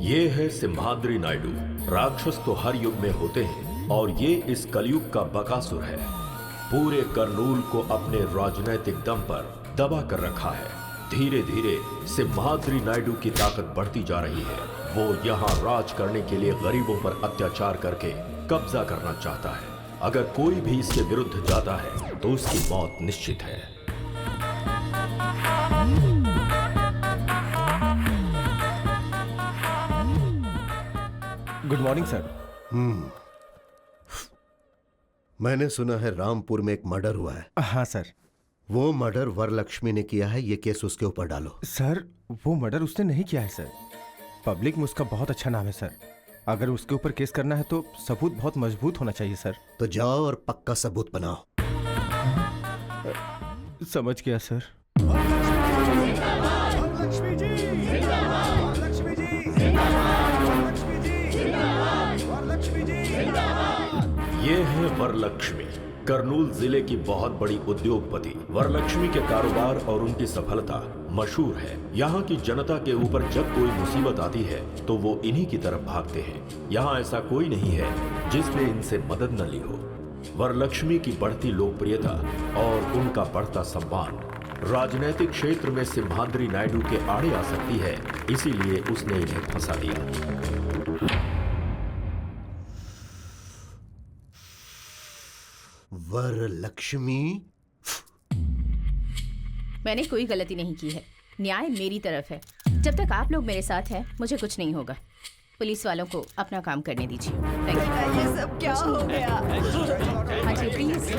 ये है सिम्हाद्री नायडू। राक्षस तो हर युग में होते हैं और ये इस कलयुग का बकासुर है। पूरे करनूल को अपने राजनैतिक दम पर दबा कर रखा है। धीरे धीरे सिम्हाद्री नायडू की ताकत बढ़ती जा रही है। वो यहाँ राज करने के लिए गरीबों पर अत्याचार करके कब्जा करना चाहता है। अगर कोई भी इसके विरुद्ध जाता है तो उसकी मौत निश्चित है। Good morning sir. मैंने सुना है रामपुर में एक मर्डर हुआ है। हाँ सर। वो मर्डर वरलक्ष्मी ने किया है। ये केस उसके ऊपर डालो। सर वो मर्डर उसने नहीं किया है सर। पब्लिक में उसका बहुत अच्छा नाम है सर। अगर उसके ऊपर केस करना है तो सबूत बहुत मजबूत होना चाहिए सर। तो जाओ और पक्का सबूत बनाओ। समझ गया सर। ये है वरलक्ष्मी, करनूल जिले की बहुत बड़ी उद्योगपति। वरलक्ष्मी के कारोबार और उनकी सफलता मशहूर है। यहाँ की जनता के ऊपर जब कोई मुसीबत आती है तो वो इन्हीं की तरफ भागते हैं। यहाँ ऐसा कोई नहीं है जिसने इनसे मदद न ली हो। वरलक्ष्मी की बढ़ती लोकप्रियता और उनका बढ़ता सम्मान राजनीतिक क्षेत्र में सिम्हाद्री नायडू के आड़े आ सकती है, इसीलिए उसने इन्हें फंसा दिया। वरलक्ष्मी, मैंने कोई गलती नहीं की है। न्याय मेरी तरफ है। जब तक आप लोग मेरे साथ हैं मुझे कुछ नहीं होगा। पुलिस वालों को अपना काम करने दीजिए। Thank you. ये सब क्या हो गया? हाँ जी प्लीज।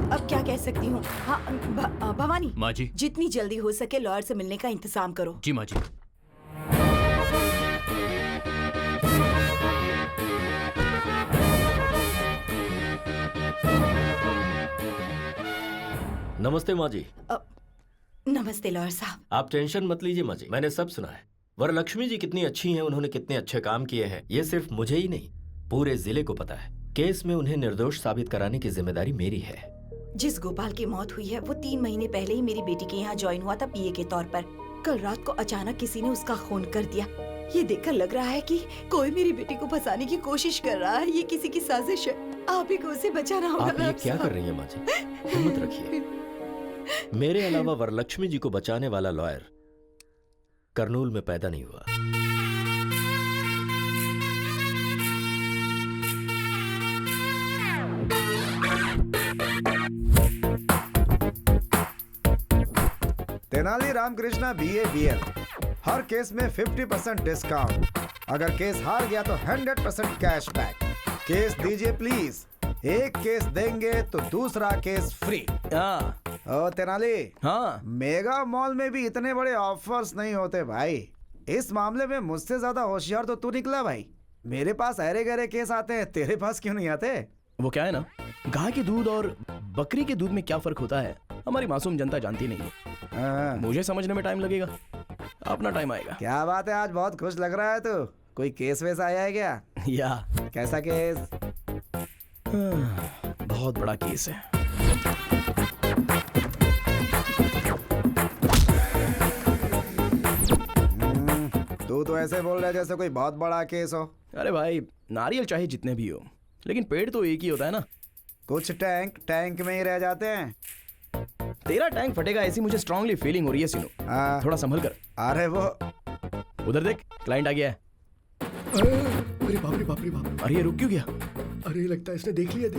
अब क्या कह सकती हूँ? हाँ भवानी माँ जी। जितनी जल्दी हो सके लॉयर से मिलने का इंतजाम करो। जी माँ जी। नमस्ते माँ जी। नमस्ते लॉयर साहब। आप टेंशन मत लीजिए माँ जी, मैंने सब सुना है। वरलक्ष्मी जी कितनी अच्छी हैं, उन्होंने कितने अच्छे काम किए हैं, ये सिर्फ मुझे ही नहीं पूरे जिले को पता है। केस में उन्हें निर्दोष साबित कराने की जिम्मेदारी मेरी है। जिस गोपाल की मौत हुई है वो 3 महीने पहले ही मेरी बेटी के यहाँ ज्वाइन हुआ था पीए के तौर पर। कल रात को अचानक किसी ने उसका खून कर दिया। ये देखकर लग रहा है कि कोई मेरी बेटी को फंसाने की कोशिश कर रहा है। ये किसी की साजिश है। आप ही को उसे बचाना होगा। आप ये क्या कर रही हैं माँ जी? हिम्मत रखिए। मेरे अलावा वरलक्ष्मी जी को बचाने वाला लॉयर करनूल में पैदा नहीं हुआ। Tenali Ramakrishna BA BL। हर केस में 50% डिस्काउंट। अगर केस हार गया तो 100% कैशबैक। केस दीजिए प्लीज। एक केस देंगे तो दूसरा केस फ्री। हाँ। ओ तेनाली। हाँ। मेगा मॉल में भी इतने बड़े ऑफर्स नहीं होते भाई। इस मामले में मुझसे ज्यादा होशियार तो तू निकला भाई। मेरे पास अरे गहरे केस आते हैं, तेरे पास क्यों नहीं आते? वो क्या है ना, गाय के दूध और बकरी के दूध में क्या फर्क होता है हमारी मासूम जनता जानती नहीं है। मुझे समझने में टाइम लगेगा, अपना टाइम आएगा। क्या बात है, आज बहुत खुश लग रहा है तू। कोई केस वेस आया है क्या? या कैसा केस? बहुत बड़ा केस है। तू तो ऐसे बोल रहा है जैसे कोई बहुत बड़ा केस हो। अरे भाई, नारियल चाहे जितने भी हो, लेकिन पेड़ तो एक ही होता है ना। कुछ टैंक में ही रह जाते हैं। तेरा टैंक फटेगा ऐसी मुझे स्ट्रांगली फीलिंग हो रही है सीनू। थोड़ा संभल कर। अरे वो उधर देख, क्लाइंट आ गया है। अरे बाप रे बाप रे बाप। अरे ये रुक क्यों गया? अरे लगता है इसने देख लिया।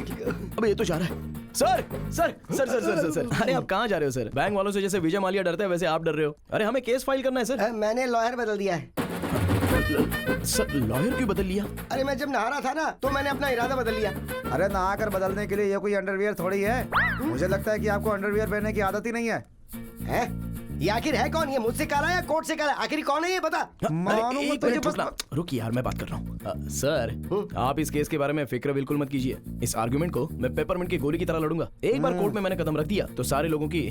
अबे ये तो जा रहा है। Sir sir sir sir sir sir अरे आप कहाँ जा रहे हो सर? बैंक वालों से जैसे विजय माल्या डरता है वैसे आप डर रहे हो। अरे हमें केस फाइल करना है सर। मैंने लॉयर बदल दिया है। सर लॉयर क्यों बदल लिया? अरे मैं जब नहा रहा था ना तो मैंने अपना इरादा बदल लिया। अरे नहाकर बदलने के लिए ये कोई अंडरवियर थोड़ी है। मुझे लगता है कि आपको अंडरवियर पहनने की आदत ही नहीं है। हैं? ये आखिर है कौन? ये मुझसे काला या कोर्ट से काला? आखिर कौन है ये बता। मालूम एक तुझे मिनट रुकना। रुक यार, मैं बात कर रहा हूँ। सर आप इस केस के बारे में फिक्र बिल्कुल मत कीजिए। इस आर्गुमेंट को मैं पेपरमिंट की गोली की तरह लड़ूंगा। एक बार कोर्ट में मैंने कदम रख दिया तो सारे लोगों की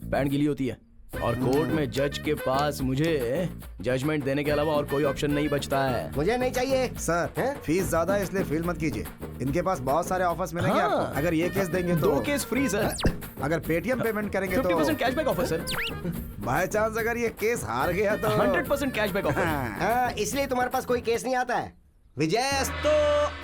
पैंट गीली होती है और कोर्ट में जज के पास मुझे जजमेंट देने के अलावा और कोई ऑप्शन नहीं बचता है। मुझे नहीं चाहिए सर। हैं? फीस ज्यादा है इसलिए फील मत कीजिए। इनके पास बहुत सारे ऑफर्स मिलेंगे हाँ। आपको। अगर ये केस देंगे तो 2 केस फ्री सर। अगर पेटीएम पेमेंट करेंगे तो 50% cashback offer sir. By chance अगर ये केस हार गया तो 100% कैशबैक ऑफर। हाँ, इसलिए तुम्हारे पास कोई केस नहीं आता है। विजयस्तु।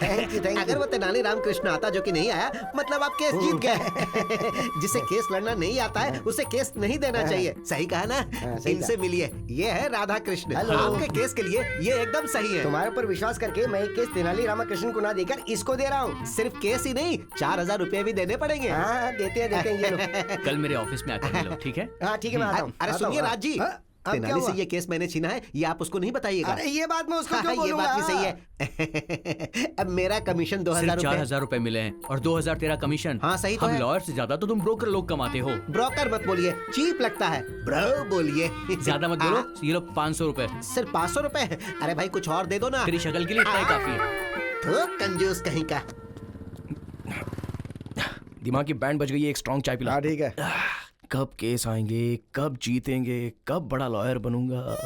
थैंक यू अगर वो तेनाली रामकृष्ण आता जो कि नहीं आया, मतलब आप केस जीत गए। जिसे केस लड़ना नहीं आता है उसे केस नहीं देना चाहिए। सही कहा ना? सही इनसे मिलिए, ये है राधा कृष्ण। हेलो। आपके केस के लिए ये एकदम सही है। तुम्हारे ऊपर विश्वास करके मैं एक केस तेनाली रामाकृष्ण को ना देकर इसको दे रहा हूँ। सिर्फ केस ही नहीं, 4000 रुपए भी देने पड़ेंगे। हाँ देते हैं ये लो। कल मेरे ऑफिस में आकर मिलो, ठीक है? हाँ ठीक है, मैं आता हूँ। अरे आता सुनिए हूँ। राज जी, हाँ, अब क्या तेनाली से हुआ? ये केस मैंने छीना है, ये आप उसको नहीं बताइएगा। अरे ये बात मैं उसको हाँ, क्यों ये बोलूंगा? बात भी सही है। अब मेरा कमीशन 2000 सिर्फ रुपए। 4000 रुपए मिले हैं और 2000 तेरा कमीशन। हाँ, सही तो हम है। लॉयर से ज्यादा तो तुम ब्रोकर लोग कमाते हो। ब्रोकर मत बोलिए, चीप लगता है। ब्रो बोलिए। ज्यादा मत बोलो। ये लो 500 रुपए। सिर्फ 500 रुपए है? अरे भाई कुछ और दे दो ना। तेरी शक्ल के लिए इतना ही काफी है। तो कंजूस कहीं का। दिमाग की बैंड बज गई है। एक स्ट्रॉन्ग चाय पिला। हाँ ठीक है। कब केस आएंगे, कब जीतेंगे, कब बड़ा लॉयर बनूंगा।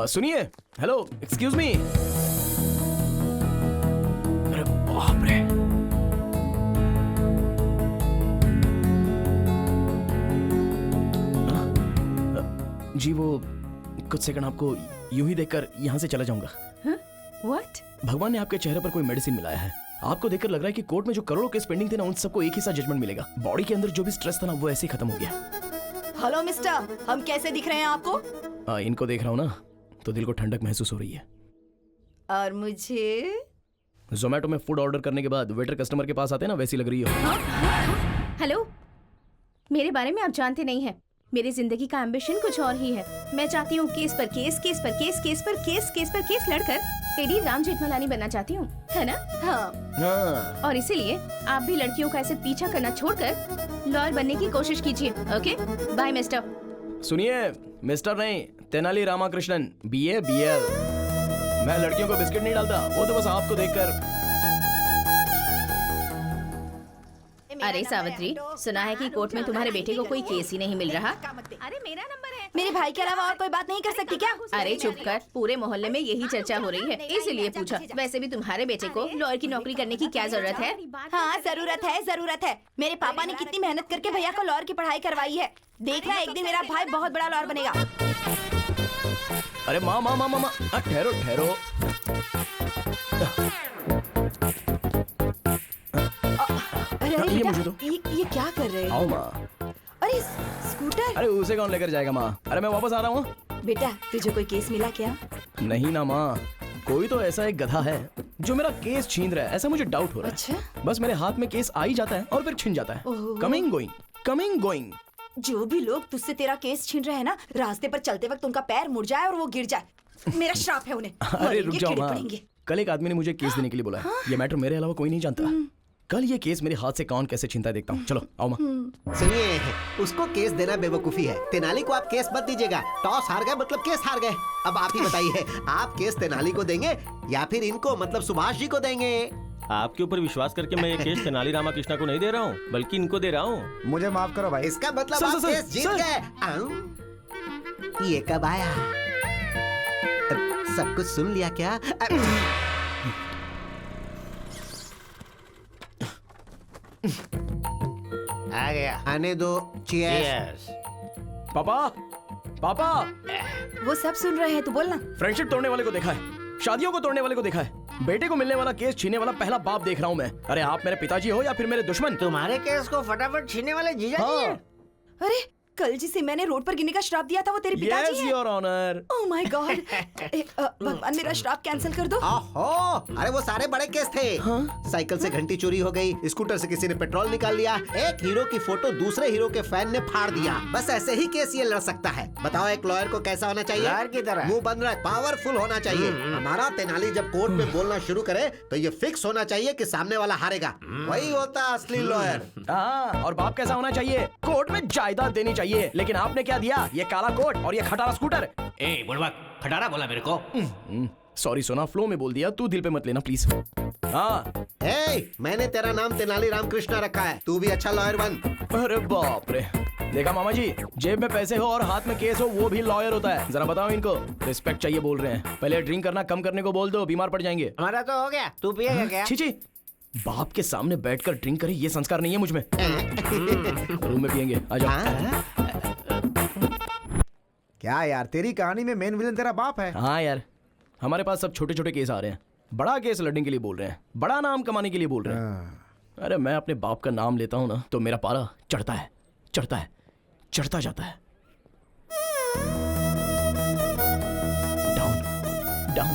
सुनिए, हेलो, एक्सक्यूज मी। अरे बाप रे। जी वो कुछ सेकंड आपको यूं ही देखकर यहाँ से चला जाऊंगा। व्हाट? भगवान ने आपके चेहरे पर कोई मेडिसिन मिलाया है। आपको देखकर लग रहा है कि कोर्ट में जो करोड़ों केस पेंडिंग थे ना, उन सबको एक ही साथ जजमेंट मिलेगा। बॉडी के अंदर जो भी स्ट्रेस था ना, वो ऐसे ही खत्म हो गया। हेलो मिस्टर, हम कैसे दिख रहे हैं आपको? इनको देख रहा हूँ ना तो दिल को ठंडक महसूस हो रही है। और मुझे? जोमेटो में फूड ऑर्डर करने के बाद वेटर कस्टमर के पास आते हैं ना, वैसी लग रही हो। हेलो, मेरे बारे में आप जानते नहीं हैं। मेरी जिंदगी का एम्बिशन कुछ और ही है। मैं चाहती हूँ केस पर केस, केस पर केस, केस पर केस, केस पर केस लड़कर टेडी राम जेठमलानी बनना चाहती हूँ, है ना? हाँ। हाँ। और इसीलिए आप भी लड़कियों का ऐसे पीछा करना छोड़कर लॉयर बनने की कोशिश कीजिए। Okay, bye mister. सुनिए, मिस्टर नहीं, तेनाली रामाकृष्णन, BA BL। मैं लड़कियों को बिस्किट नहीं डालता, वो तो बस आपको देखकर। अरे सावित्री, सुना है कि कोर्ट में तुम्हारे बेटे को कोई केस ही नहीं मिल रहा। अरे मेरा नंबर है। मेरे भाई के अलावा और कोई बात नहीं कर सकती क्या? अरे चुप कर, पूरे मोहल्ले में यही चर्चा हो रही है, इसीलिए पूछा। वैसे भी तुम्हारे बेटे को लॉयर की नौकरी करने की क्या जरूरत है? हाँ जरूरत है, जरूरत है। मेरे पापा ने कितनी मेहनत करके भैया को लॉयर की पढ़ाई करवाई है। देखना एक दिन मेरा भाई बहुत बड़ा लॉयर बनेगा। अरे माँ माँ माँ माँ माँ, ठहरो ठहरो। अरे अरे ये बेटा, मुझे दो। ये क्या कर रहे आओ हो? माँ। अरे स्कूटर। अरे उसे कौन लेकर जाएगा माँ? अरे मैं वापस आ रहा हूँ। बेटा तुझे कोई केस मिला क्या? नहीं ना माँ, कोई तो ऐसा एक गधा है जो मेरा केस छीन रहा है, ऐसा मुझे डाउट हो रहा है। अच्छा? बस मेरे हाथ में केस आ ही जाता है और फिर छिन जाता है। ओहो। Coming going, coming going. जो भी लोग तुझसे तेरा केस छीन रहे हैं ना, रास्ते पर चलते वक्त उनका पैर मुड़ जाए और वो गिर जाए। मेरा श्राप है उन्हें। अरे मरेंगे, रुक जाओ कीड़े माँ, पड़ेंगे। कल एक आदमी ने मुझे केस देने के लिए बोला है। ये मैटर मेरे अलावा कोई नहीं जानता। कल ये केस मेरे हाथ से कौन कैसे छीनता है देखता हूँ। चलो आओ माँ। सुनिए, उसको केस देना बेवकूफी है। तेनाली को आप केस मत दीजिएगा। टॉस हार गए मतलब केस हार गए। अब आप ही बताइए, आप केस तेनाली को देंगे या फिर इनको मतलब सुभाष जी को देंगे? आपके ऊपर विश्वास करके मैं ये केस तेनाली रामाकृष्ण को नहीं दे रहा हूँ, बल्कि इनको दे रहा हूँ। मुझे माफ करो भाई। इसका मतलब सर, आप सर, केस जीत सर। गए। ये कब आया? सब कुछ सुन लिया क्या? आ गया। आने दो। चीयर्स। पापा, पापा, वो सब सुन रहे हैं, तू बोलना। फ्रेंडशिप तोड़ने वाले को देखा है, शादियों को तोड़ने वाले को देखा है, बेटे को मिलने वाला केस छीनने वाला पहला बाप देख रहा हूँ मैं। अरे आप मेरे पिताजी हो या फिर मेरे दुश्मन? तुम्हारे केस को फटाफट छीनने वाले जीजा जी हैं। अरे कल जिसे मैंने रोड पर गिरने का श्राप दिया था वो तेरे पिताजी यस हैं। Your honour. Oh my god, भगवान मेरा श्राप कैंसिल कर दो। ओहो, अरे वो सारे बड़े केस थे। साइकिल से घंटी चोरी हो गई, स्कूटर से किसी ने पेट्रोल निकाल लिया, एक हीरो की फोटो दूसरे हीरो के फैन ने फाड़ दिया। बस ऐसे ही केस ये लड़ सकता है। बताओ एक लॉयर को कैसा होना चाहिए? लॉयर की तरह। मुंह बंद रख, पावरफुल होना चाहिए। हमारा तेनाली जब कोर्ट में बोलना शुरू करे तो ये फिक्स होना चाहिए कि सामने वाला हारेगा। वही होता असली लॉयर। हाँ, और बाप कैसा होना चाहिए? कोर्ट में जायदाद देनी चाहिए। लेकिन आपने क्या दिया? ये काला कोट और ये खटारा स्कूटर। ए बुढ़वा, खटारा बोला मेरे को। सॉरी सोना, फ्लो में बोल दिया, तू दिल पे मत लेना प्लीज। हाँ, मैंने तेरा नाम तेनाली रामकृष्णा रखा है, तू भी अच्छा लॉयर बन। अरे बाप रे, देखा मामा जी, जेब में पैसे हो और हाथ में केस हो वो भी लॉयर होता है। जरा बताओ इनको, रिस्पेक्ट चाहिए बोल रहे हैं। पहले ड्रिंक करना कम करने को बोल दो, बीमार पड़ जाएंगे। हमारा तो हो गया, तू पिएगा क्या? छी छी, बाप के सामने बैठकर ड्रिंक करे ये संस्कार नहीं है मुझ में। रूम में पियेंगे, आ जाओ। क्या यार, तेरी कहानी में मेन विलन तेरा बाप है? हाँ यार, हमारे पास सब छोटे छोटे केस आ रहे हैं। बड़ा केस लड़ने के लिए बोल रहे हैं, बड़ा नाम कमाने के लिए बोल रहे हैं। अरे मैं अपने बाप का नाम लेता हूँ ना तो मेरा पारा चढ़ता है, चढ़ता है, चढ़ता जाता है। Down down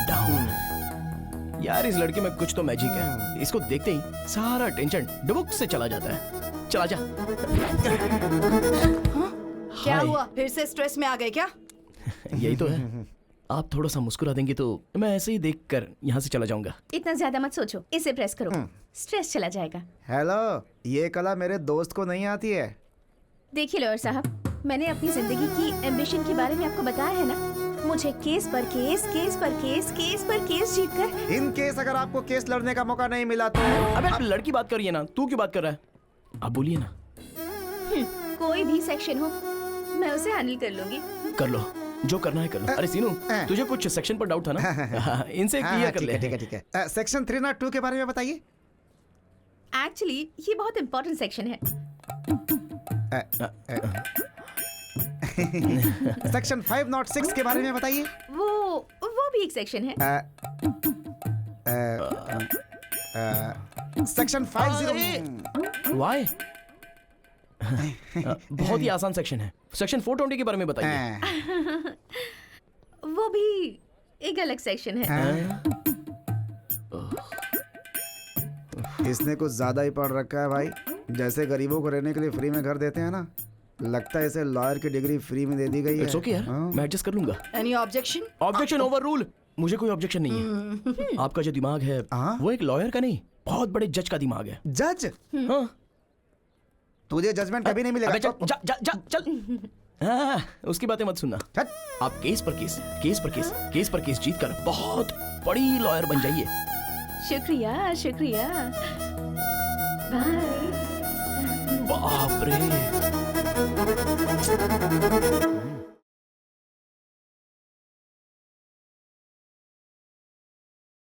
down. यार इस लड़के में कुछ तो मैजिक है। इसको देखते ही सारा टेंशन डुबुक से चला जाता है। चला जा। क्या हाय। हुआ, फिर से स्ट्रेस में आ गए क्या? यही तो है। आप थोड़ा सा मुस्कुरा देंगे तो मैं ऐसे ही देखकर यहाँ से चला जाऊंगा। इतना ज्यादा मत सोचो, इसे प्रेस करो, स्ट्रेस चला जाएगा। हेलो, ये कला मेरे दोस्त को नहीं आती है। देखिए लॉयर साहब, मैंने अपनी जिंदगी की एम्बिशन के बारे में आपको बताया है ना। मुझे केस पर केस, केस पर केस, केस पर केस जीतकर। इन केस अगर आपको केस लड़ने का मौका नहीं मिला तो अबे आप लड़की बात करिए ना, तू क्यों बात कर रहा है? आप बोलिए ना। कोई भी सेक्शन हो मैं उसे हैंडल कर लूंगी। कर लो, जो करना है कर लो। अरे सीनू, तुझे कुछ सेक्शन पर डाउट था ना? इनसे क्लियर कर ले। ठीक है, ठीक है। सेक्शन 302 के बारे में बताइए। एक्चुअली ये बहुत इम्पोर्टेंट सेक्शन है। सेक्शन 506 के बारे में बताइए। वो भी एक सेक्शन है। सेक्शन 50। वाई? बहुत ही आसान सेक्शन है। सेक्शन 420 के बारे में बताइए। वो भी एक अलग सेक्शन है। इसने कुछ ज्यादा ही पढ़ रखा है भाई। जैसे गरीबों को रहने के लिए फ्री में घर देते हैं ना, लगता है इसे लॉयर की डिग्री फ्री में दे दी गई है। इट्स ओके यार, मैं एडजस्ट कर लूंगा। Any objection? Objection over rule. मुझे कोई ऑब्जेक्शन नहीं है। आपका जो दिमाग है वो एक लॉयर का नहीं, बहुत बड़े जज का दिमाग है। जज? हाँ। तुझे जजमेंट कभी नहीं मिलेगा। अबे चल, जा, जा, जा, चल। हाँ, उसकी बातें मत सुनना। आप केस पर केस, केस पर केस, केस पर केस जीतकर बहुत बड़ी लॉयर बन जाइए। शुक्रिया शुक्रिया। बाय। बाप रे।